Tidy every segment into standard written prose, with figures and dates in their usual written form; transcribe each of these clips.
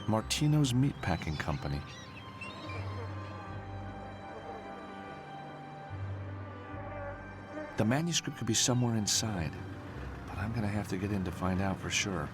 Martino's Meatpacking Company. The manuscript could be somewhere inside, but I'm gonna have to get in to find out for sure.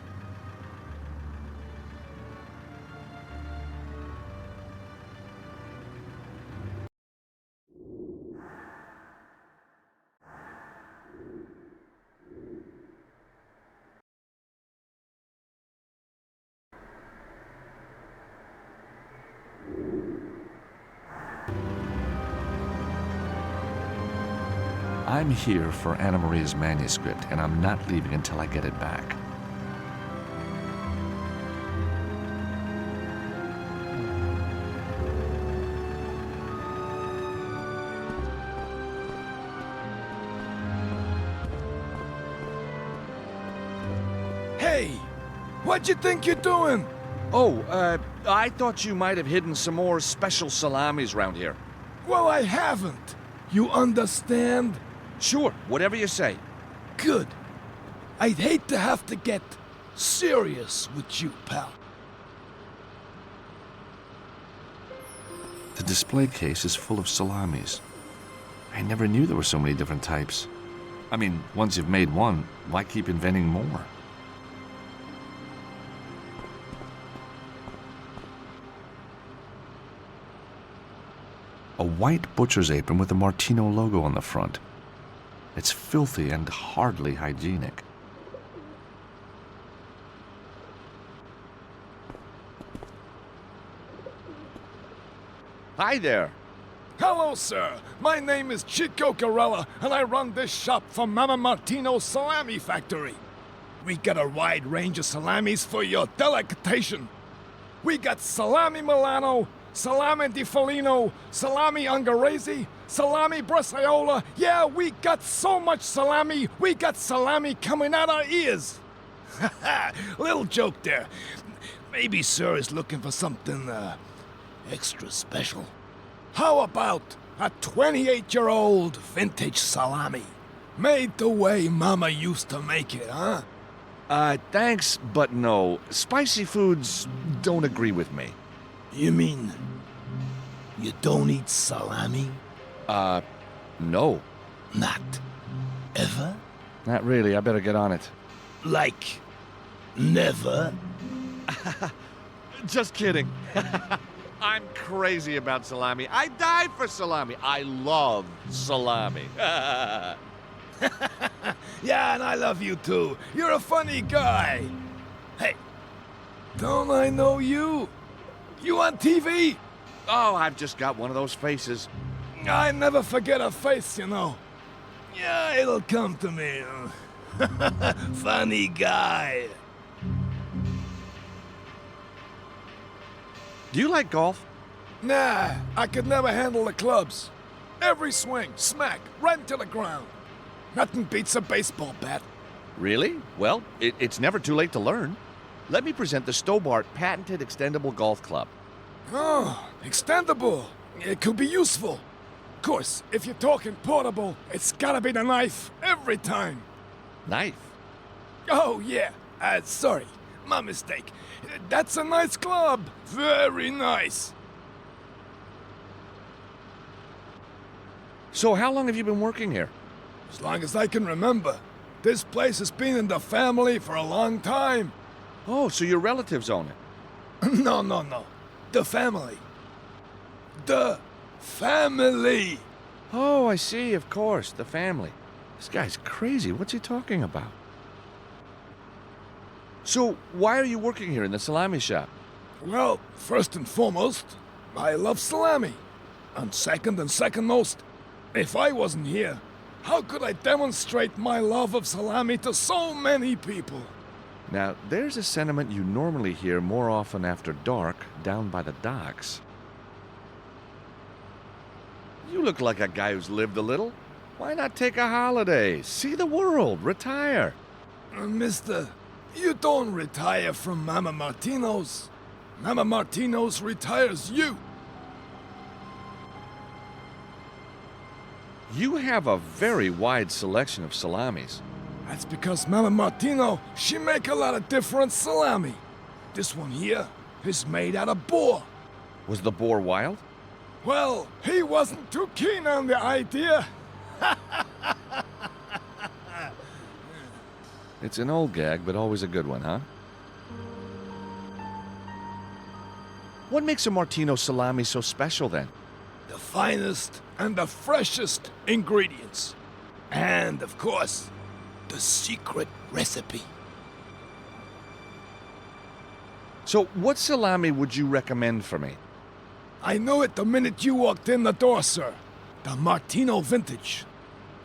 I'm here for Anna Maria's manuscript, and I'm not leaving until I get it back. Hey! What you think you're doing? Oh, I thought you might have hidden some more special salamis around here. Well, I haven't. You understand? Sure, whatever you say. Good. I'd hate to have to get serious with you, pal. The display case is full of salamis. I never knew there were so many different types. I mean, once you've made one, why keep inventing more? A white butcher's apron with the Martino logo on the front. It's filthy and hardly hygienic. Hi there. Hello, sir. My name is Chico Corella, and I run this shop for Mama Martino's Salami Factory. We got a wide range of salamis for your delectation. We got salami Milano, salami di Foligno, salami Ungherese, salami Bresaola. Yeah, we got so much salami, we got salami coming out our ears. Little joke there. Maybe sir is looking for something, extra special. How about a 28-year-old vintage salami? Made the way Mama used to make it, huh? Thanks, but no. Spicy foods don't agree with me. You mean you don't eat salami? No. Not ever? Not really. I better get on it. Like never? Just kidding. I'm crazy about salami. I die for salami. I love salami. Yeah, and I love you too. You're a funny guy. Hey, don't I know you? You on TV? Oh, I've just got one of those faces. I never forget a face, you know. Yeah, it'll come to me. Funny guy. Do you like golf? Nah, I could never handle the clubs. Every swing, smack, right into the ground. Nothing beats a baseball bat. Really? Well, it's never too late to learn. Let me present the Stobbart patented extendable golf club. Oh, extendable. It could be useful. Of course, if you're talking portable, it's gotta be the knife every time. Knife? Oh, yeah. Sorry. My mistake. That's a nice club. Very nice. So how long have you been working here? As long as I can remember. This place has been in the family for a long time. Oh, so your relatives own it? No. The family. The family. Oh, I see, of course, the family. This guy's crazy. What's he talking about? So, why are you working here in the salami shop? Well, first and foremost, I love salami. And second most, if I wasn't here, how could I demonstrate my love of salami to so many people? Now, there's a sentiment you normally hear more often after dark down by the docks. You look like a guy who's lived a little. Why not take a holiday, see the world, retire? Mister, you don't retire from Mama Martino's. Mama Martino's retires you. You have a very wide selection of salamis. That's because Mama Martino, she make a lot of different salami. This one here, is made out of boar. Was the boar wild? Well, he wasn't too keen on the idea. It's an old gag, but always a good one, huh? What makes a Martino salami so special then? The finest and the freshest ingredients. And, of course, the secret recipe. So what salami would you recommend for me? I knew it the minute you walked in the door, sir. The Martino Vintage.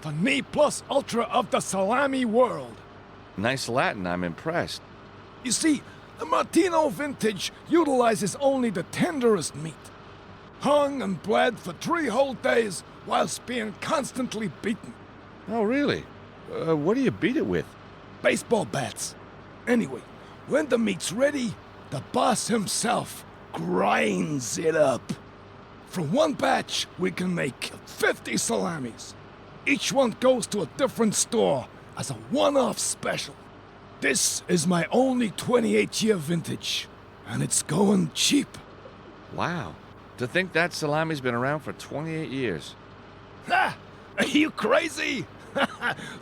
The ne plus ultra of the salami world. Nice Latin, I'm impressed. You see, the Martino Vintage utilizes only the tenderest meat. Hung and bled for 3 whole days whilst being constantly beaten. Oh, really? What do you beat it with? Baseball bats. Anyway, when the meat's ready, the boss himself grinds it up. From one batch, we can make 50 salamis. Each one goes to a different store as a one-off special. This is my only 28-year vintage, and it's going cheap. Wow. To think that salami's been around for 28 years. Ha! Are you crazy?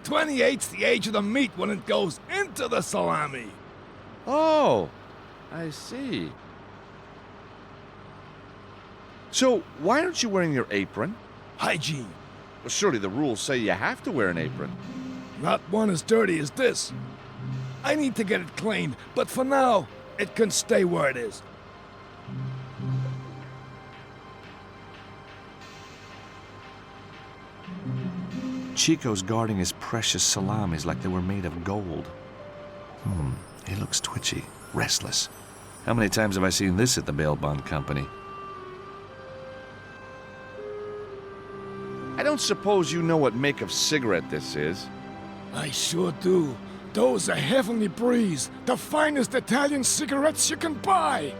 28's the age of the meat when it goes into the salami. Oh, I see. So, why aren't you wearing your apron? Hygiene. Well, surely the rules say you have to wear an apron. Not one as dirty as this. I need to get it cleaned, but for now, it can stay where it is. Chico's guarding his precious salamis like they were made of gold. He looks twitchy, restless. How many times have I seen this at the bail bond company? I don't suppose you know what make of cigarette this is. I sure do. Those are Heavenly Breeze, the finest Italian cigarettes you can buy.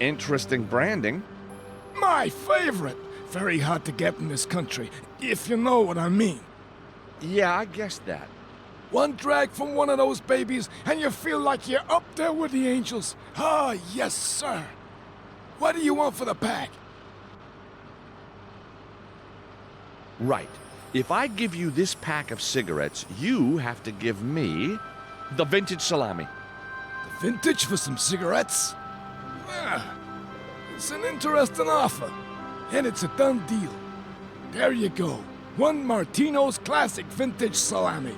Interesting branding. My favorite. Very hard to get in this country, if you know what I mean. Yeah, I guessed that. One drag from one of those babies, and you feel like you're up there with the angels. Ah, yes, sir. What do you want for the pack? Right. If I give you this pack of cigarettes, you have to give me the vintage salami. The vintage for some cigarettes? Ah, it's an interesting offer. And it's a done deal. There you go. 1 Martino's Classic Vintage Salami.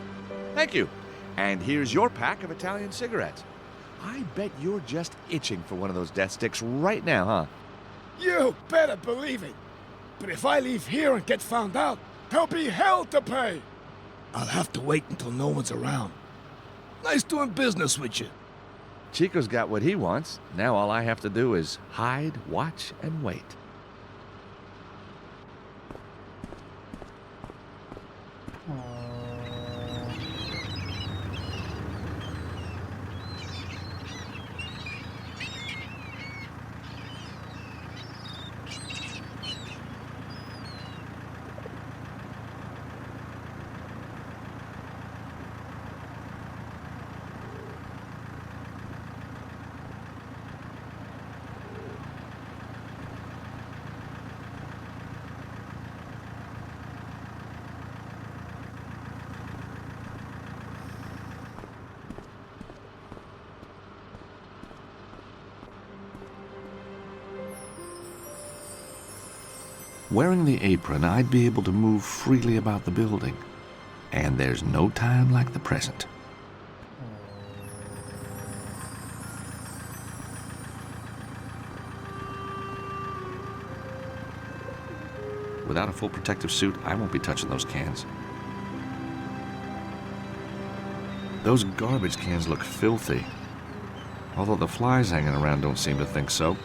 Thank you. And here's your pack of Italian cigarettes. I bet you're just itching for one of those death sticks right now, huh? You better believe it. But if I leave here and get found out, there'll be hell to pay. I'll have to wait until no one's around. Nice doing business with you. Chico's got what he wants. Now all I have to do is hide, watch, and wait. Wearing the apron, I'd be able to move freely about the building. And there's no time like the present. Without a full protective suit, I won't be touching those cans. Those garbage cans look filthy. Although the flies hanging around don't seem to think so.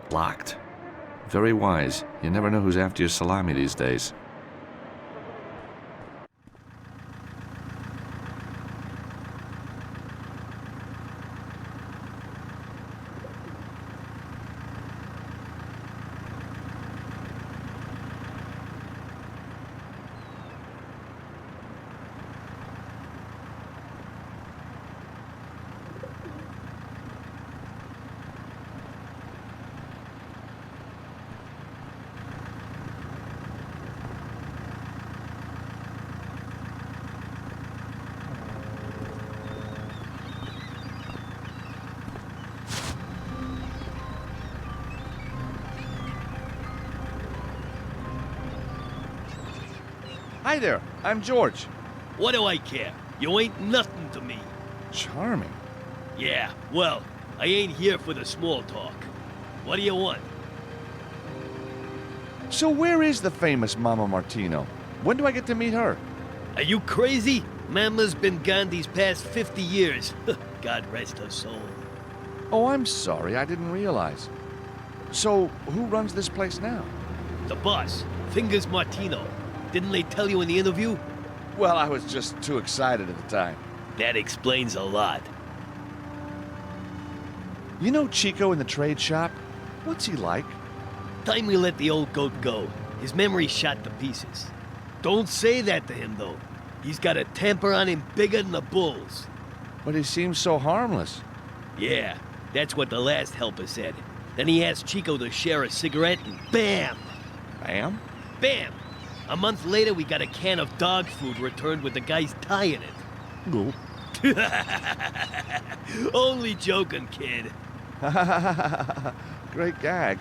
Locked. Very wise. You never know who's after your salami these days. Hi there, I'm George. What do I care? You ain't nothing to me. Charming. Yeah, well, I ain't here for the small talk. What do you want? So where is the famous Mama Martino? When do I get to meet her? Are you crazy? Mama's been gone these past 50 years. God rest her soul. Oh, I'm sorry, I didn't realize. So, who runs this place now? The boss, Fingers Martino. Didn't they tell you in the interview? Well, I was just too excited at the time. That explains a lot. You know Chico in the trade shop? What's he like? Time we let the old goat go, his memory's shot to pieces. Don't say that to him, though. He's got a temper on him bigger than the bulls. But he seems so harmless. Yeah, that's what the last helper said. Then he asked Chico to share a cigarette, and bam! Bam? Bam! A month later, we got a can of dog food returned with the guy's tie in it. Go. Only joking, kid. Great gag.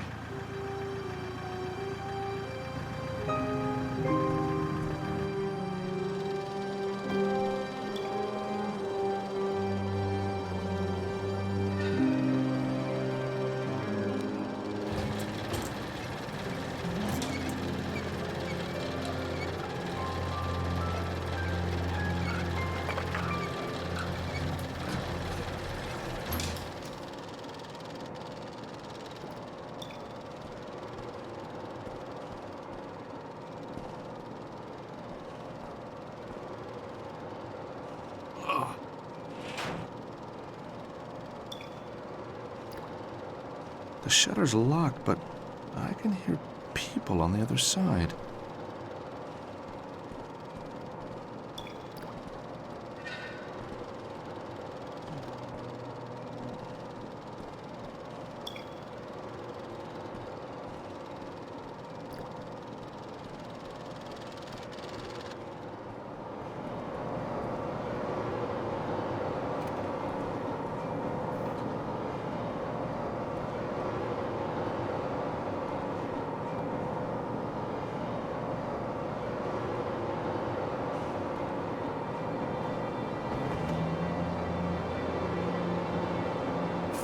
The shutter's locked, but I can hear people on the other side.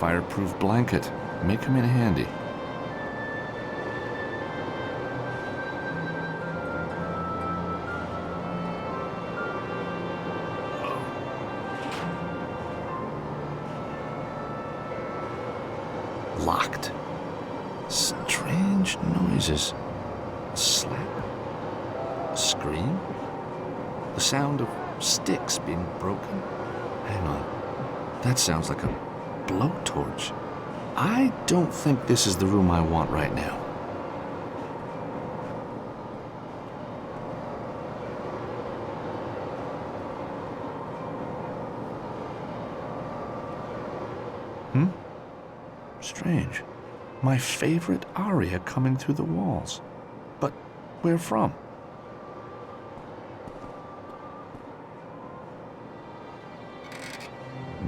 Fireproof blanket. May come in handy. Locked. Strange noises. A slap. A scream. The sound of sticks being broken. Hang on. That sounds like a blowtorch. I don't think this is the room I want right now. Strange. My favorite aria coming through the walls. But where from?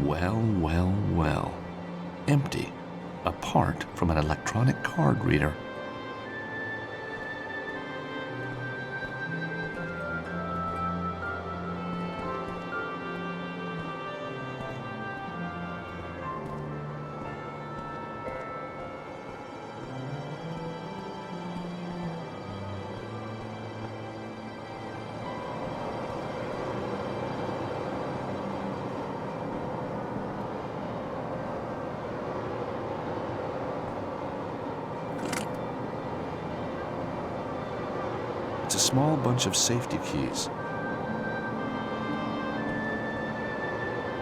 Well, well, well. Empty. Apart from an electronic card reader. It's a small bunch of safety keys.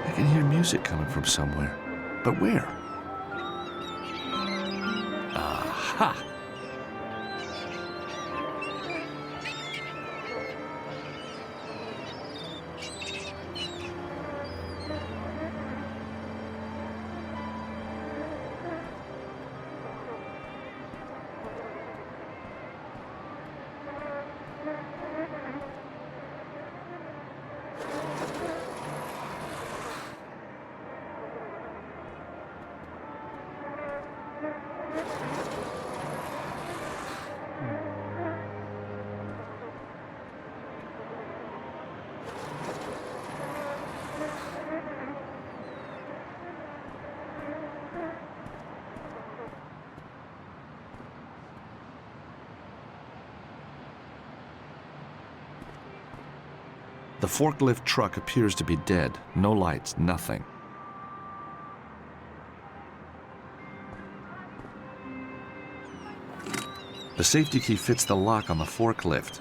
I can hear music coming from somewhere. But where? Aha! The forklift truck appears to be dead. No lights, nothing. The safety key fits the lock on the forklift.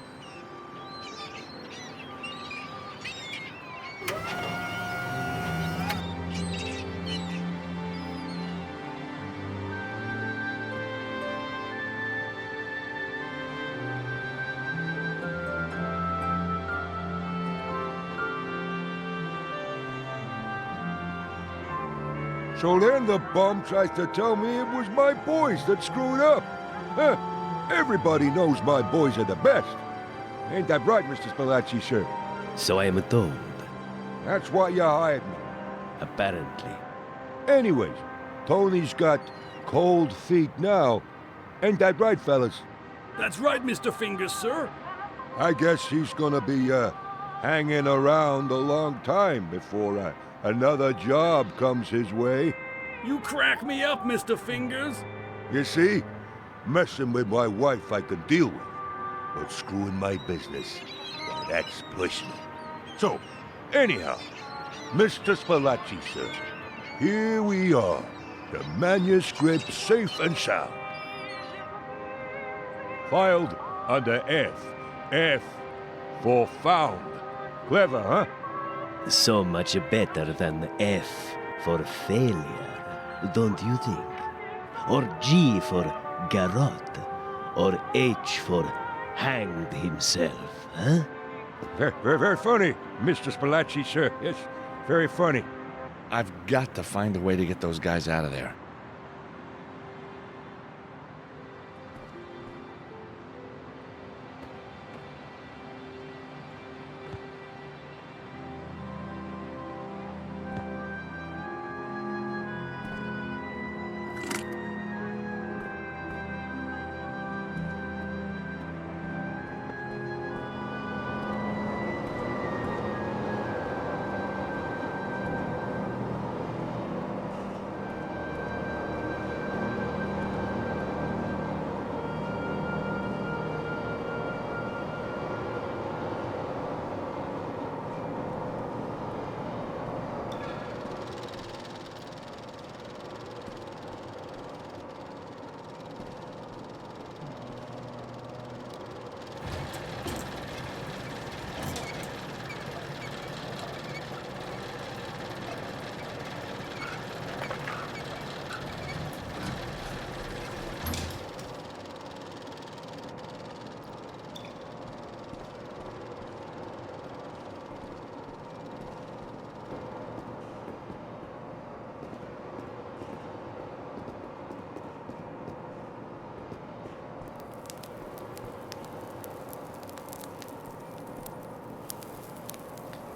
So then the bum tries to tell me it was my boys that screwed up. Huh. Everybody knows my boys are the best. Ain't that right, Mr. Spalacci, sir? So I am told. That's why you hired me. Apparently. Anyways, Tony's got cold feet now. Ain't that right, fellas? That's right, Mr. Fingers, sir. I guess he's gonna be, hanging around a long time before, another job comes his way. You crack me up, Mr. Fingers. You see? Messing with my wife I can deal with, but screwing my business, well, that's personal. So, anyhow, Mr. Spalacci, sir, here we are, the manuscript safe and sound. Filed under F. F for found. Clever, huh? So much better than F for failure, don't you think? Or G for garrote, or H for hanged himself, huh? Very funny, Mr. Spalacci, sir. Yes, very funny. I've got to find a way to get those guys out of there.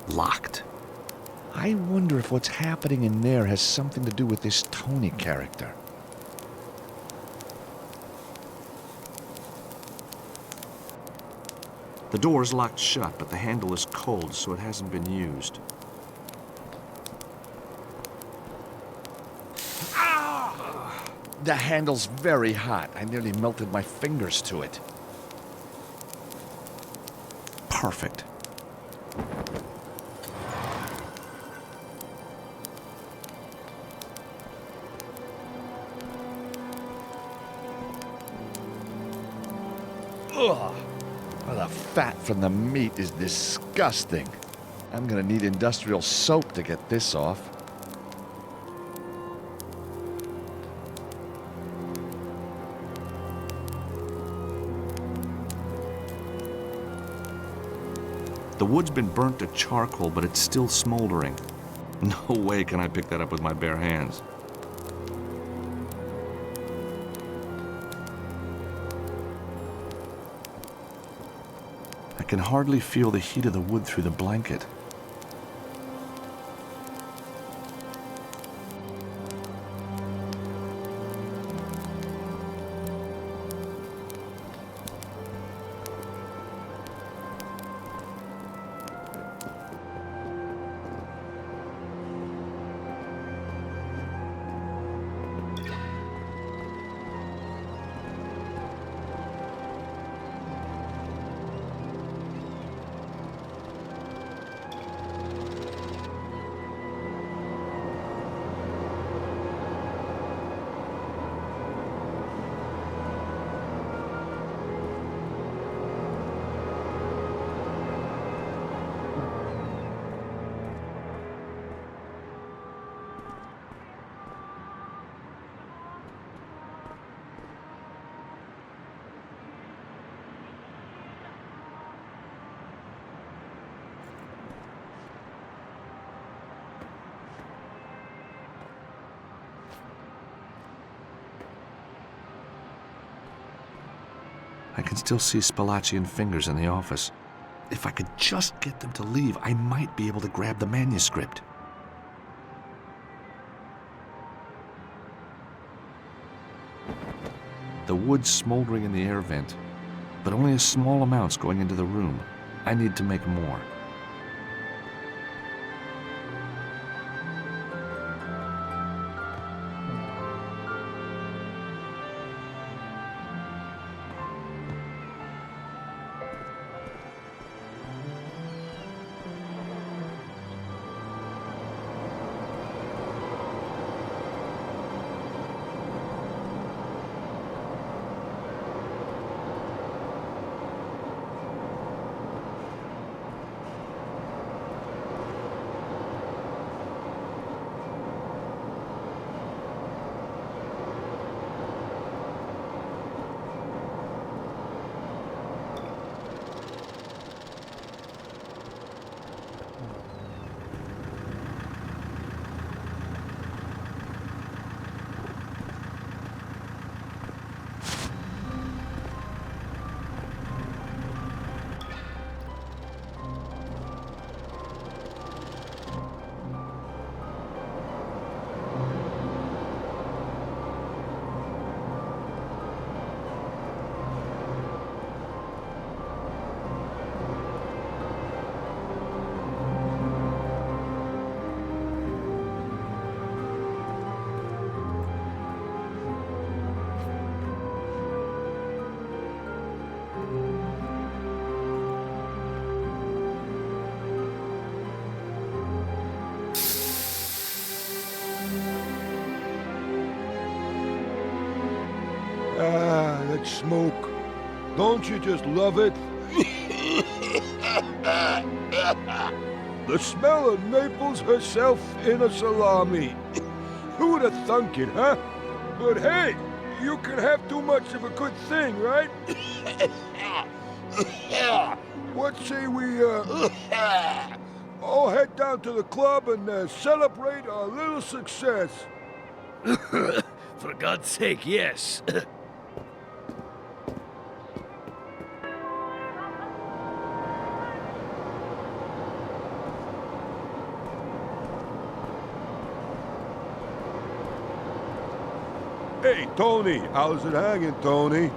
Locked. I wonder if what's happening in there has something to do with this Tony character. The door is locked shut, but the handle is cold, so it hasn't been used. The handle's very hot. I nearly melted my fingers to it. Perfect. Ugh. Well, the fat from the meat is disgusting. I'm gonna need industrial soap to get this off. The wood's been burnt to charcoal, but it's still smoldering. No way can I pick that up with my bare hands. I can hardly feel the heat of the wood through the blanket. I can still see Spalacci and Fingers in the office. If I could just get them to leave, I might be able to grab the manuscript. The wood's smoldering in the air vent, but only a small amount's going into the room. I need to make more. Ah, that smoke. Don't you just love it? The smell of Naples herself in a salami. Who'd have thunk it, huh? But hey, you can have too much of a good thing, right? What say we, all head down to the club and celebrate our little success? For God's sake, yes. Hey, Tony, how's it hanging, Tony?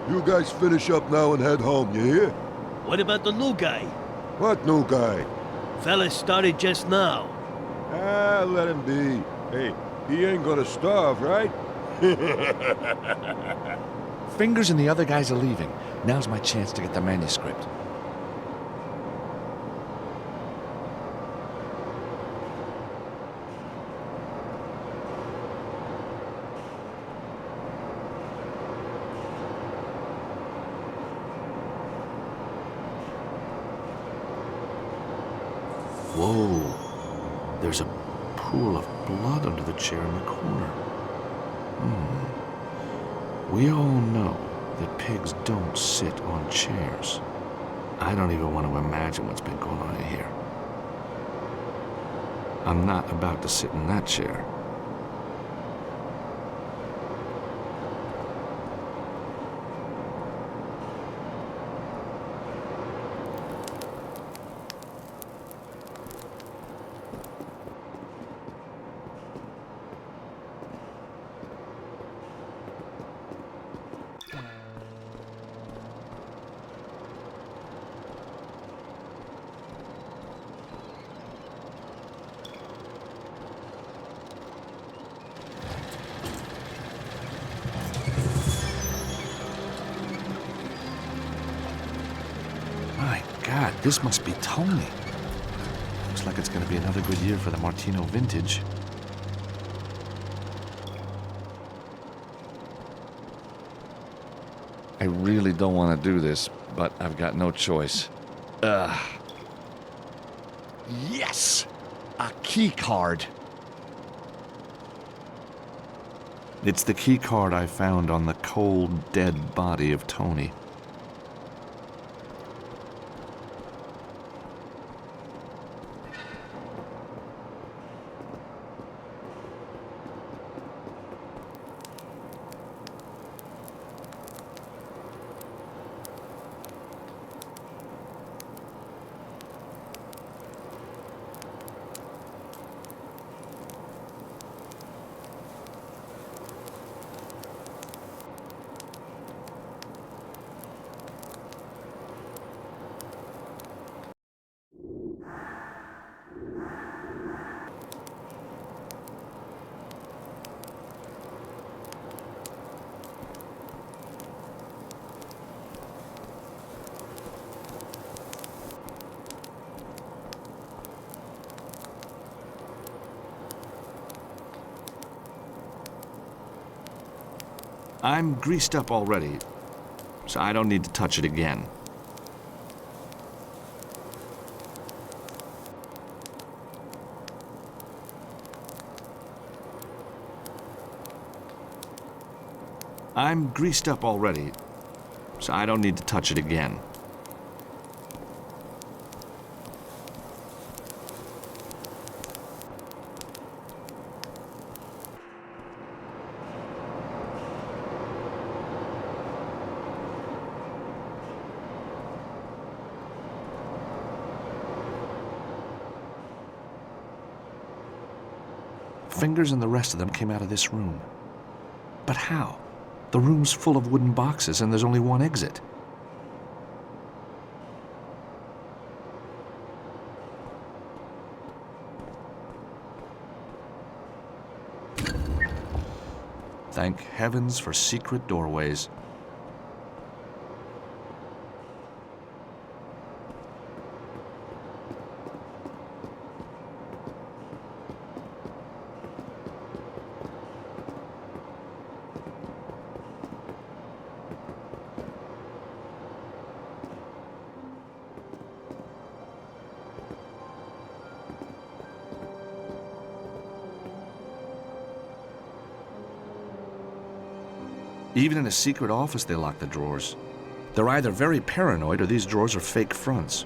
You guys finish up now and head home, you hear? What about the new guy? What new guy? Fella started just now. Ah, let him be. Hey, he ain't gonna starve, right? Fingers and the other guys are leaving. Now's my chance to get the manuscript. Whoa, there's a pool of blood under the chair in the corner. We all know that pigs don't sit on chairs. I don't even want to imagine what's been going on in here. I'm not about to sit in that chair. My God, this must be Tony. Looks like it's going to be another good year for the Martino vintage. I really don't want to do this, but I've got no choice. Yes! A key card. It's the key card I found on the cold, dead body of Tony. I'm greased up already, so I don't need to touch it again. I'm greased up already, so I don't need to touch it again. Fingers and the rest of them came out of this room. But how? The room's full of wooden boxes and there's only one exit. Thank heavens for secret doorways. Even in a secret office, they lock the drawers. They're either very paranoid or these drawers are fake fronts.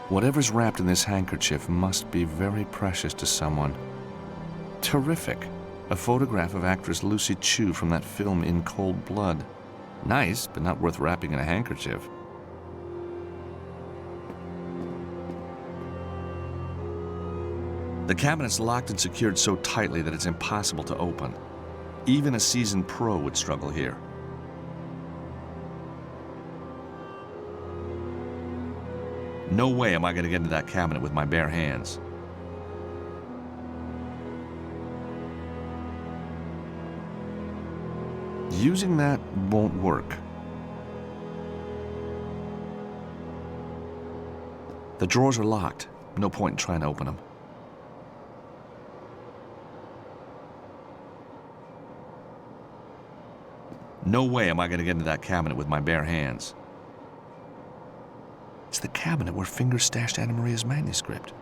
Whatever's wrapped in this handkerchief must be very precious to someone. Terrific. A photograph of actress Lucy Chu from that film In Cold Blood. Nice, but not worth wrapping in a handkerchief. The cabinet's locked and secured so tightly that it's impossible to open. Even a seasoned pro would struggle here. No way am I going to get into that cabinet with my bare hands. Using that won't work. The drawers are locked. No point in trying to open them. No way am I going to get into that cabinet with my bare hands. It's the cabinet where Fingers stashed Anna Maria's manuscript.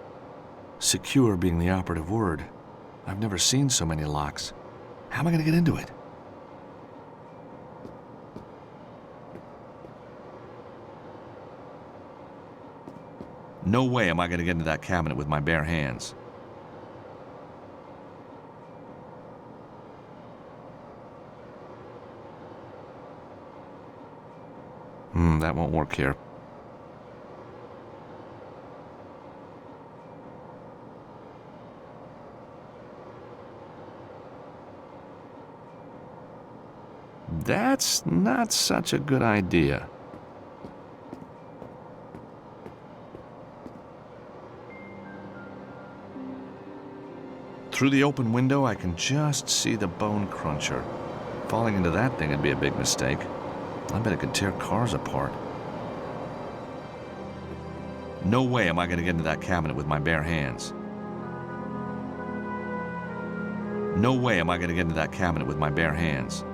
Secure being the operative word. I've never seen so many locks. How am I going to get into it? No way am I going to get into that cabinet with my bare hands. That won't work here. That's not such a good idea. Through the open window, I can just see the bone cruncher. Falling into that thing would be a big mistake. I bet it could tear cars apart. No way am I going to get into that cabinet with my bare hands. No way am I going to get into that cabinet with my bare hands.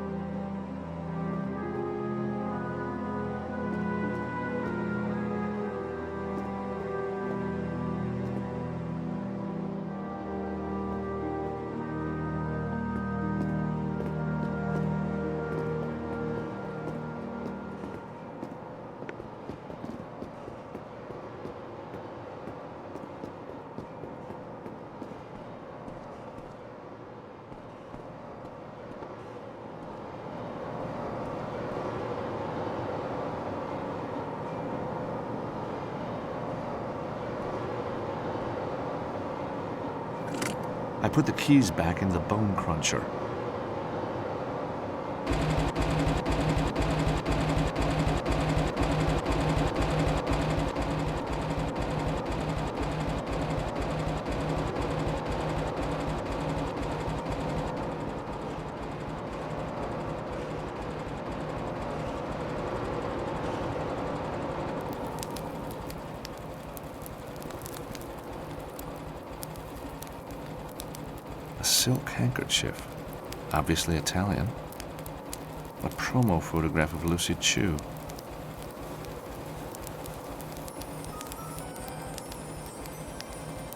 I put the keys back into the bone cruncher. A silk handkerchief. Obviously Italian. A promo photograph of Lucy Chu.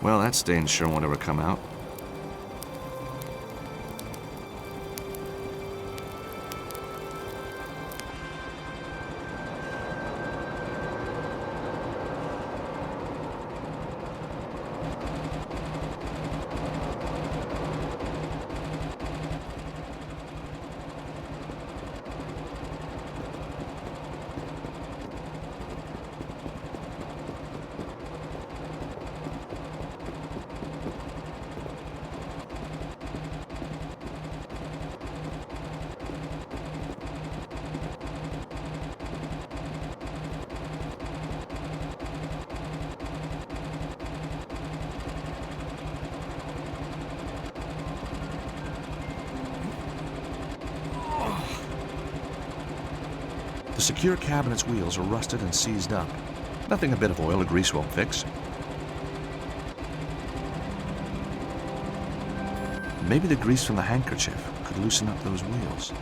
Well, that stain sure won't ever come out. The secure cabinet's wheels are rusted and seized up. Nothing a bit of oil or grease won't fix. Maybe the grease from the handkerchief could loosen up those wheels.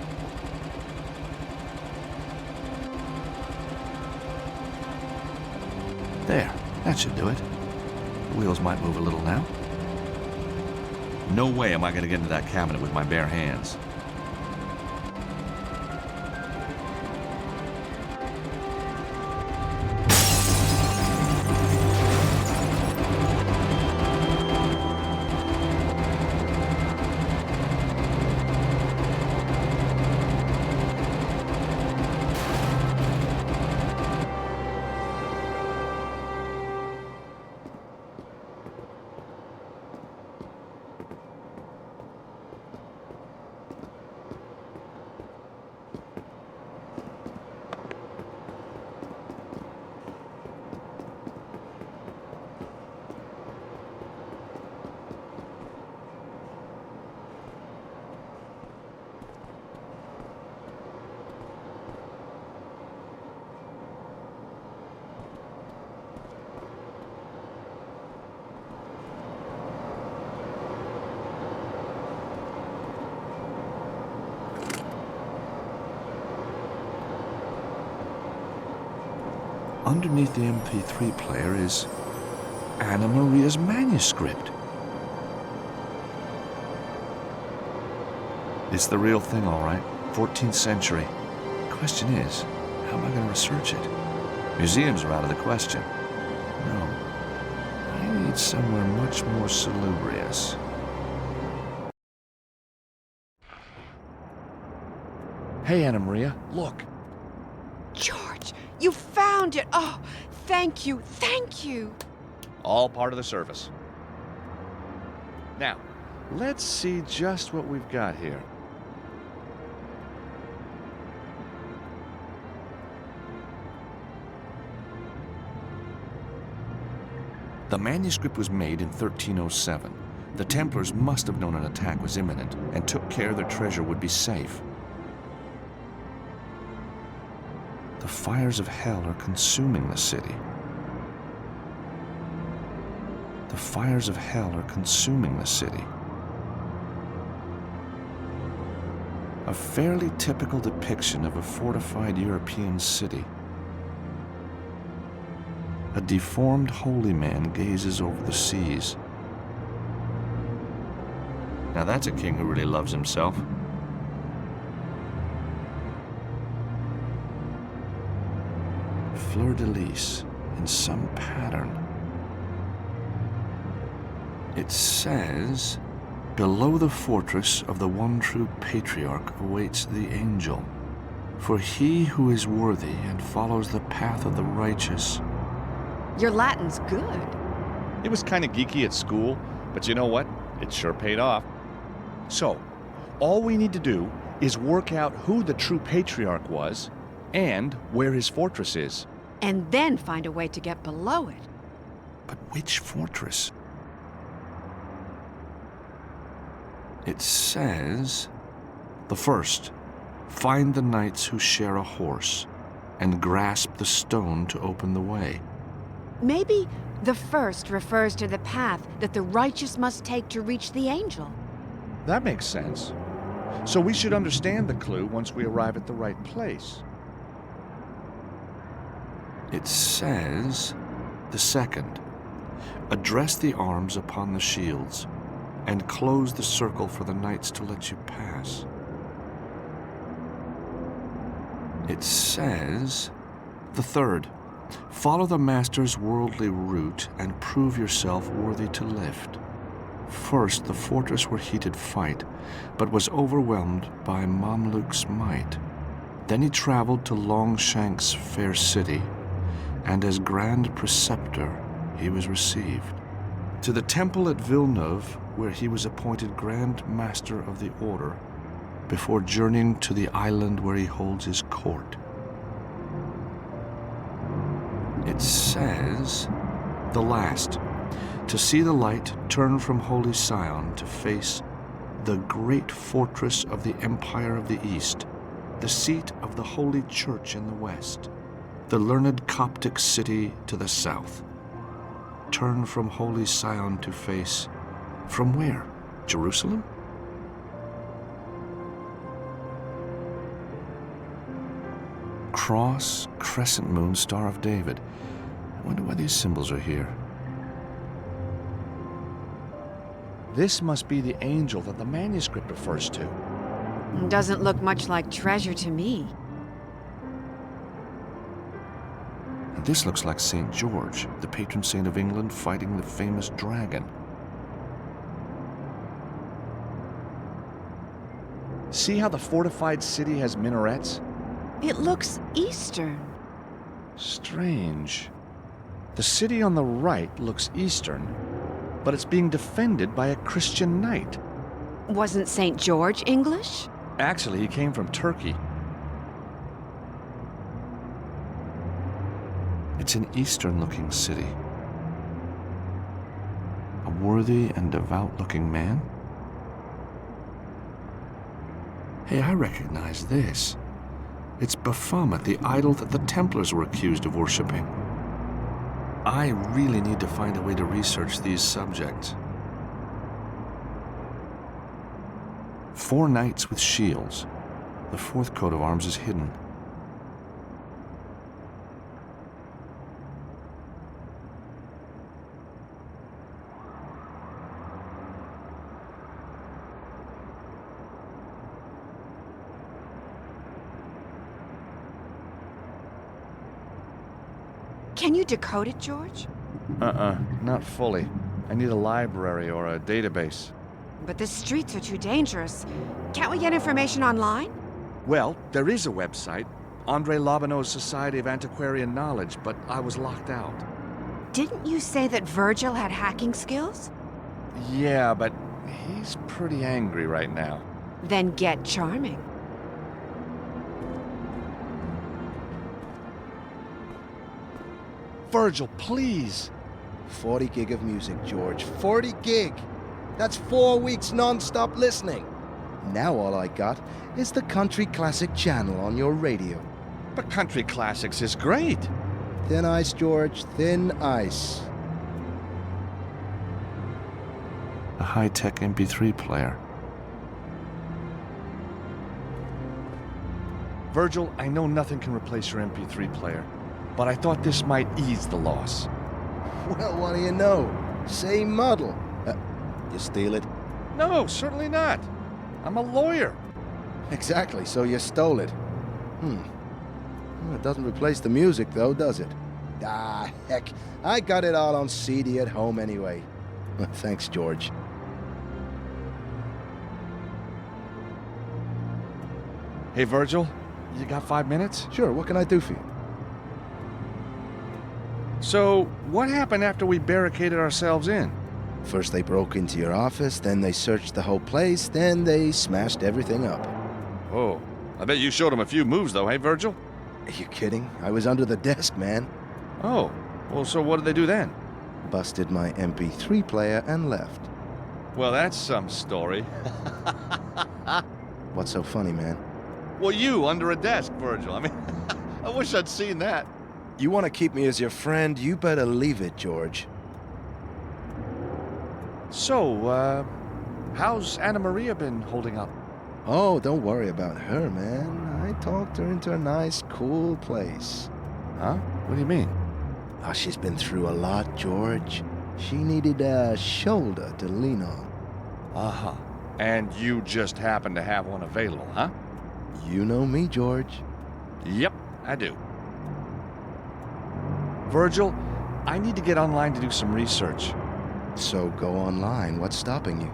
There, that should do it. The wheels might move a little now. No way am I going to get into that cabinet with my bare hands. Underneath the MP3 player is Anna Maria's manuscript. It's the real thing, all right. 14th century. Question is, how am I going to research it? Museums are out of the question. No. I need somewhere much more salubrious. Hey, Anna Maria, look. George, you found it! Oh, thank you, thank you! All part of the service. Now, let's see just what we've got here. The manuscript was made in 1307. The Templars must have known an attack was imminent and took care their treasure would be safe. The fires of hell are consuming the city. The fires of hell are consuming the city. A fairly typical depiction of a fortified European city. A deformed holy man gazes over the seas. Now that's a king who really loves himself. Fleur-de-lis in some pattern. It says, below the fortress of the one true patriarch awaits the angel. For he who is worthy and follows the path of the righteous. Your Latin's good. It was kind of geeky at school, but you know what? It sure paid off. So, all we need to do is work out who the true patriarch was and where his fortress is. And then find a way to get below it. But which fortress? It says, the first, find the knights who share a horse and grasp the stone to open the way. Maybe the first refers to the path that the righteous must take to reach the angel. That makes sense. So we should understand the clue once we arrive at the right place. It says, the second, address the arms upon the shields, and close the circle for the knights to let you pass. It says, the third, follow the master's worldly route and prove yourself worthy to lift. First, the fortress where he did fight, but was overwhelmed by Mamluk's might. Then he traveled to Longshank's fair city, and as grand preceptor he was received. To the temple at Villeneuve, where he was appointed Grand Master of the Order, before journeying to the island where he holds his court. It says, the last, to see the light turn from Holy Sion to face the great fortress of the Empire of the East, the seat of the Holy Church in the west, the learned Coptic city to the south. Turn from Holy Sion to face, from where? Jerusalem? Cross, crescent moon, Star of David. I wonder why these symbols are here. This must be the angel that the manuscript refers to. Doesn't look much like treasure to me. And this looks like St. George, the patron saint of England, fighting the famous dragon. See how the fortified city has minarets? It looks Eastern. Strange. The city on the right looks Eastern, but it's being defended by a Christian knight. Wasn't St. George English? Actually, he came from Turkey. It's an Eastern-looking city. A worthy and devout-looking man? Hey, I recognize this. It's Baphomet, the idol that the Templars were accused of worshipping. I really need to find a way to research these subjects. 4 knights with shields. The 4th coat of arms is hidden. Can you decode it, George? Not fully. I need a library or a database. But the streets are too dangerous. Can't we get information online? Well, there is a website, André Lobineau's Society of Antiquarian Knowledge, but I was locked out. Didn't you say that Virgil had hacking skills? Yeah, but he's pretty angry right now. Then get charming. Virgil, please. 40 gig of music, George. 40 gig! That's 4 weeks non-stop listening. Now all I got is the country classic channel on your radio. But country classics is great. Thin ice, George, thin ice. A high-tech MP3 player. Virgil, I know nothing can replace your MP3 player, but I thought this might ease the loss. Well, what do you know? Same model. You steal it? No, certainly not. I'm a lawyer. Exactly, so you stole it. Well, it doesn't replace the music, though, does it? Ah, heck. I got it all on CD at home anyway. Well, thanks, George. Hey, Virgil, you got 5 minutes? Sure, what can I do for you? So, what happened after we barricaded ourselves in? First they broke into your office, then they searched the whole place, then they smashed everything up. Oh, I bet you showed them a few moves, though, hey, Virgil? Are you kidding? I was under the desk, man. Oh, well, so what did they do then? Busted my MP3 player and left. Well, that's some story. What's so funny, man? Well, you under a desk, Virgil. I mean, I wish I'd seen that. You want to keep me as your friend, you better leave it, George. So, How's Anna Maria been holding up? Oh, don't worry about her, man. I talked her into a nice, cool place. Huh? What do you mean? Oh, she's been through a lot, George. She needed a shoulder to lean on. Uh-huh. And you just happen to have one available, huh? You know me, George. Yep, I do. Virgil, I need to get online to do some research. So go online. What's stopping you?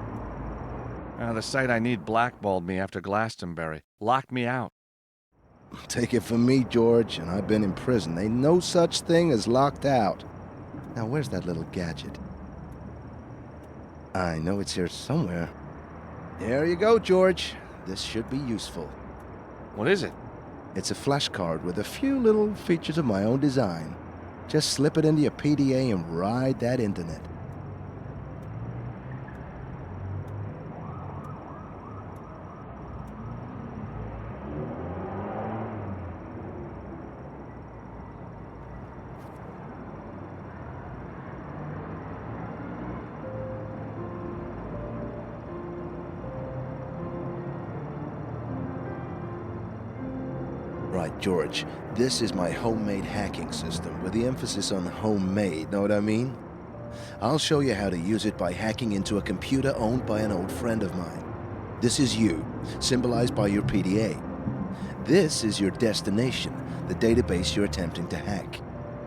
The site I need blackballed me after Glastonbury. Locked me out. Take it from me, George, and I've been in prison. Ain't no such thing as locked out. Now, where's that little gadget? I know it's here somewhere. There you go, George. This should be useful. What is it? It's a flashcard with a few little features of my own design. Just slip it into your PDA and ride that internet. Right, George, this is my homemade hacking system with the emphasis on homemade, know what I mean? I'll show you how to use it by hacking into a computer owned by an old friend of mine. This is you, symbolized by your PDA. This is your destination, the database you're attempting to hack.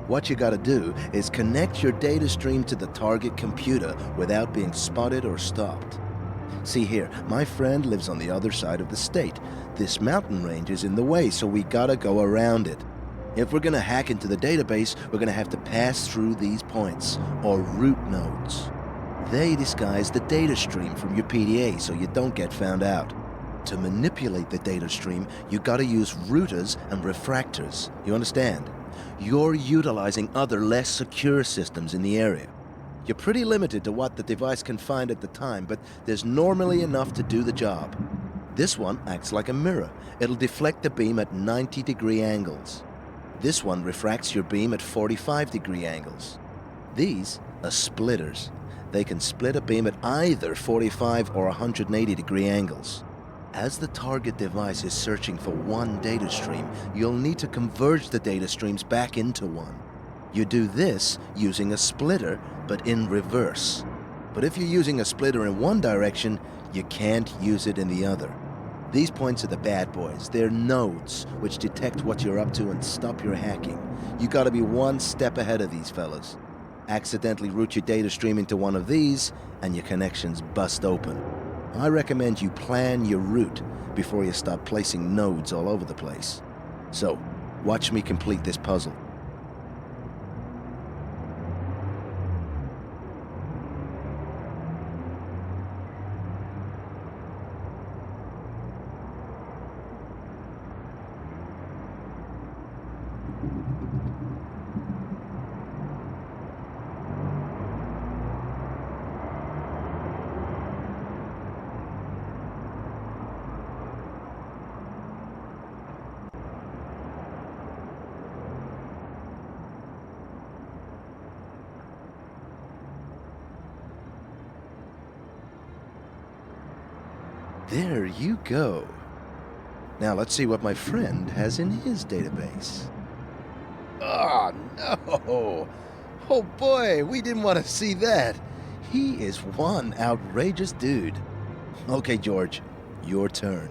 What you gotta do is connect your data stream to the target computer without being spotted or stopped. See here, my friend lives on the other side of the state. This mountain range is in the way, so we gotta go around it. If we're gonna hack into the database, we're gonna have to pass through these points, or root nodes. They disguise the data stream from your PDA so you don't get found out. To manipulate the data stream, you gotta use routers and refractors. You understand? You're utilizing other less secure systems in the area. You're pretty limited to what the device can find at the time, but there's normally enough to do the job. This one acts like a mirror. It'll deflect the beam at 90-degree angles. This one refracts your beam at 45-degree angles. These are splitters. They can split a beam at either 45 or 180-degree angles. As the target device is searching for one data stream, you'll need to converge the data streams back into one. You do this using a splitter, but in reverse. But if you're using a splitter in one direction, you can't use it in the other. These points are the bad boys. They're nodes, which detect what you're up to and stop your hacking. You gotta be one step ahead of these fellas. Accidentally route your data stream into one of these, and your connections bust open. I recommend you plan your route before you start placing nodes all over the place. So, watch me complete this puzzle. There you go. Now let's see what my friend has in his database. Oh, no! Oh boy, we didn't want to see that. He is one outrageous dude. Okay, George, your turn.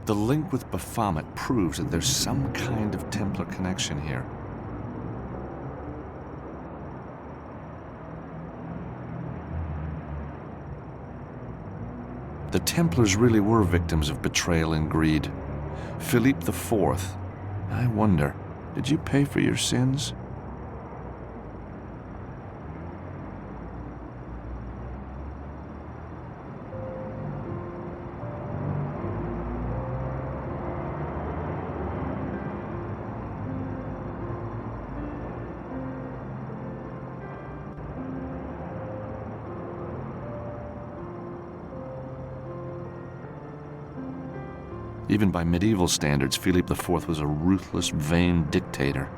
The link with Baphomet proves that there's some kind of Templar connection here. The Templars really were victims of betrayal and greed. Philippe IV, I wonder, did you pay for your sins? Even by medieval standards, Philippe IV was a ruthless, vain dictator.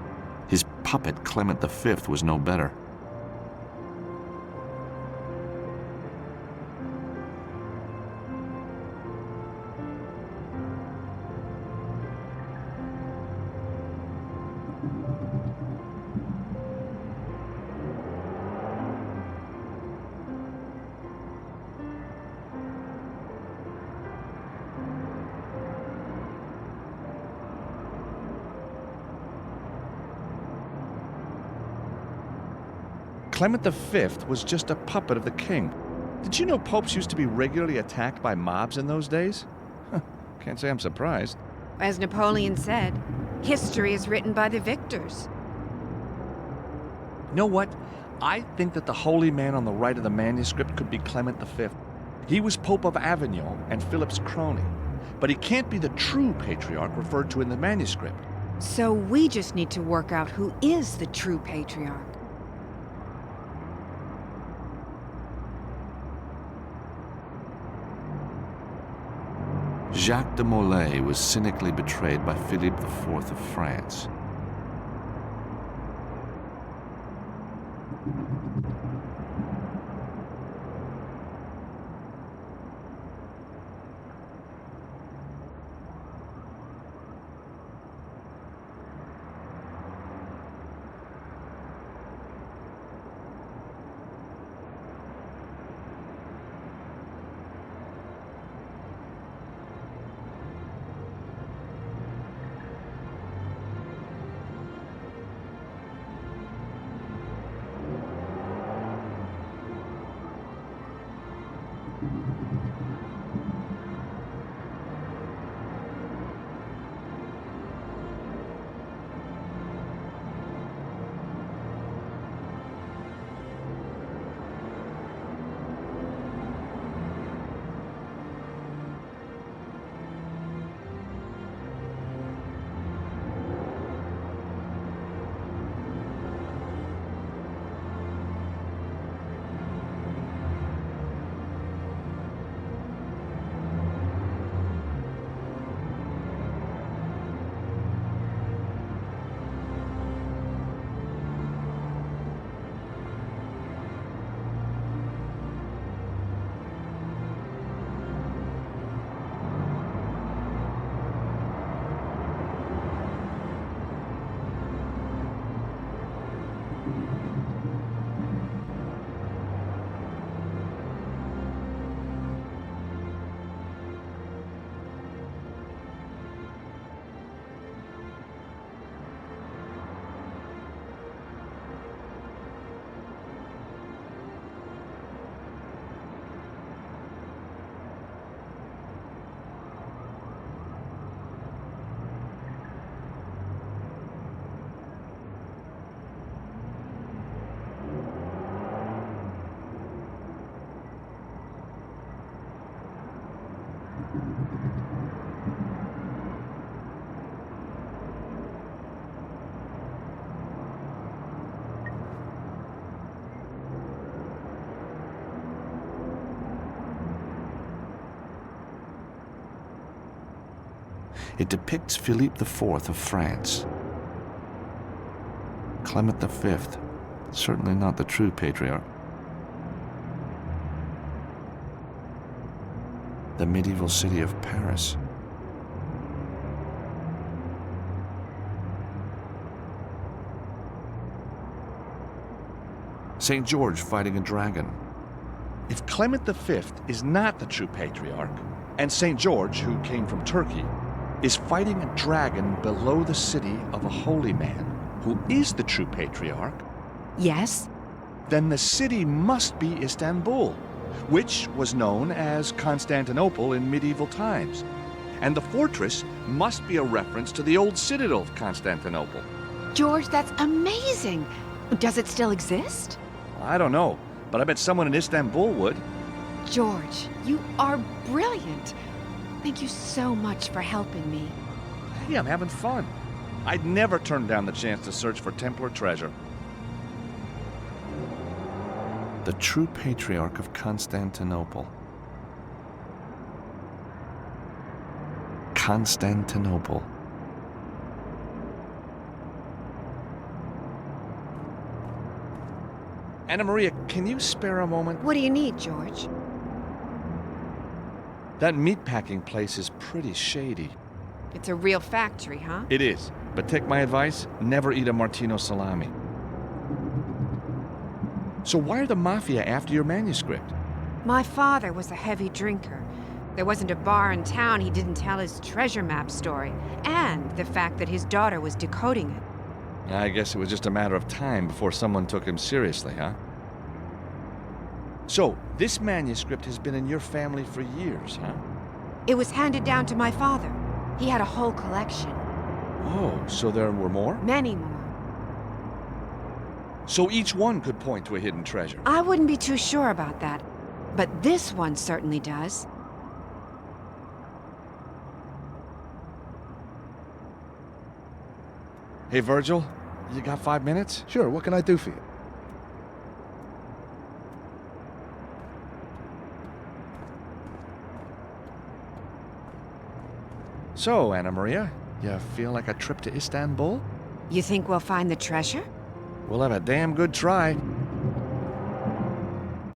His puppet, Clement V, was no better. Clement V was just a puppet of the king. Did you know popes used to be regularly attacked by mobs in those days? Can't say I'm surprised. As Napoleon said, history is written by the victors. You know what? I think that the holy man on the right of the manuscript could be Clement V. He was Pope of Avignon and Philip's crony. But he can't be the true patriarch referred to in the manuscript. So we just need to work out who is the true patriarch. Jacques de Molay was cynically betrayed by Philippe IV of France. It depicts Philippe IV of France. Clement V, certainly not the true patriarch. The medieval city of Paris. St. George fighting a dragon. If Clement V is not the true patriarch, and St. George, who came from Turkey, is fighting a dragon below the city of a holy man, who is the true patriarch, Yes? then the city must be Istanbul, which was known as Constantinople in medieval times. And the fortress must be a reference to the old citadel of Constantinople. George, that's amazing. Does it still exist? I don't know, but I bet someone in Istanbul would. George, you are brilliant. Thank you so much for helping me. Hey, I'm having fun. I'd never turn down the chance to search for Templar treasure. The true patriarch of Constantinople. Constantinople. Anna Maria, can you spare a moment? What do you need, George? That meatpacking place is pretty shady. It's a real factory, huh? It is, but take my advice, never eat a Martino salami. So why are the Mafia after your manuscript? My father was a heavy drinker. There wasn't a bar in town he didn't tell his treasure map story, and the fact that his daughter was decoding it. I guess it was just a matter of time before someone took him seriously, huh? So, this manuscript has been in your family for years, huh? It was handed down to my father. He had a whole collection. Oh, so there were more? Many more. So each one could point to a hidden treasure. I wouldn't be too sure about that, but this one certainly does. Hey, Virgil, you got 5 minutes? Sure, what can I do for you? So, Anna Maria, you feel like a trip to Istanbul? You think we'll find the treasure? We'll have a damn good try.